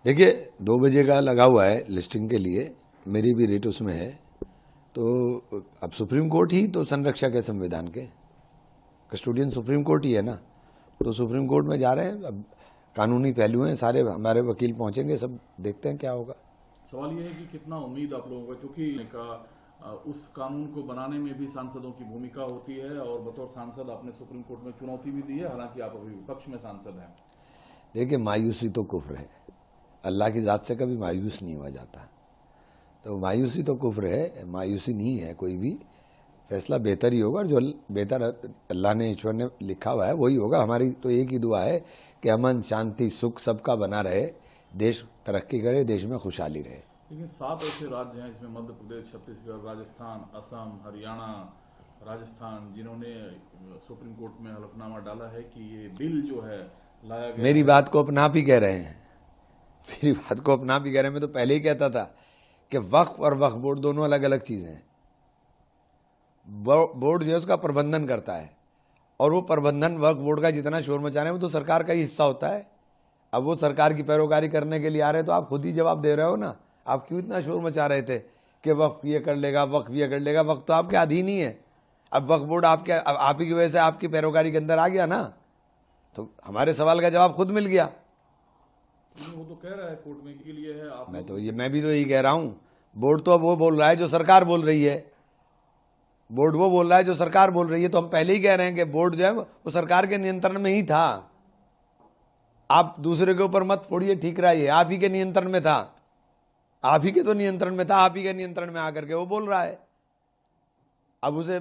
देखिए 2 बजे का लगा हुआ है लिस्टिंग के लिए, मेरी भी रेट उसमें है। तो अब सुप्रीम कोर्ट ही तो संरक्षक है संविधान के, कस्टोडियन सुप्रीम कोर्ट ही है ना। तो सुप्रीम कोर्ट में जा रहे हैं, अब कानूनी पहलू हैं सारे, हमारे वकील पहुंचेंगे, सब देखते हैं क्या होगा। सवाल यह है कि कितना उम्मीद आप लोगों का, चूंकि उस कानून को बनाने में भी सांसदों की भूमिका होती है और बतौर सांसद आपने सुप्रीम कोर्ट में चुनौती भी दी है, हालांकि आप अभी विपक्ष में सांसद हैं। देखिए मायूसी तो कुफ्र है, अल्लाह की ज़ात से कभी मायूस नहीं हुआ जाता। तो मायूसी तो कुफ्र है, मायूसी नहीं है। कोई भी फैसला बेहतर ही होगा और जो बेहतर अल्लाह ने, ईश्वर ने लिखा हुआ है वही होगा। हमारी तो एक ही दुआ है कि अमन शांति सुख सबका बना रहे, देश तरक्की करे, देश में खुशहाली रहे। लेकिन 7 ऐसे राज्य हैं इसमें मध्य प्रदेश, छत्तीसगढ़, राजस्थान, असम, हरियाणा, राजस्थान, जिन्होंने सुप्रीम कोर्ट में हलफनामा डाला है कि ये बिल जो है लाया गया। मेरी बात को अपना आप ही कह रहे हैं, मेरी बात को अपना आप ही कह रहे हैं। मैं तो पहले ही कहता था कि वक्फ और वक्फ बोर्ड दोनों अलग अलग चीजें हैं। बोर्ड जो है उसका प्रबंधन करता है, और वो प्रबंधन वक्फ बोर्ड का जितना शोर मचा रहे हैं वो तो सरकार का ही हिस्सा होता है। अब वो सरकार की पैरोकारी करने के लिए आ रहे हैं तो आप खुद ही जवाब दे रहे हो ना। आप क्यों इतना शोर मचा रहे थे कि वक्फ ये कर लेगा, वक्फ ये कर लेगा? वक्फ तो आपके अधीन ही है। अब वक्फ बोर्ड आपके, आप ही की वजह से आपकी पैरोकारी के अंदर आ गया ना, तो हमारे सवाल का जवाब खुद मिल गया। वो तो कह रहा है कोर्ट में के लिए है आप। मैं भी तो यही कह रहा हूं। बोर्ड तो अब वो बोल रहा है जो सरकार बोल रही है, बोर्ड वो बोल रहा है जो सरकार बोल रही है। तो हम पहले ही कह रहे हैं कि बोर्ड जो है वो सरकार के नियंत्रण में ही था। आप दूसरे के ऊपर मत फोड़िए, ठीक रहिए, आप ही के नियंत्रण में था, आप ही के तो नियंत्रण में था, आप ही के नियंत्रण में आकर के वो बोल रहा है। अब उसे,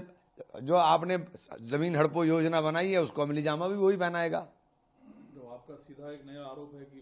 जो आपने जमीन हड़पो योजना बनाई है उसको अमली जामा भी वही पहनाएगा। तो आपका सीधा एक नया आरोप है कि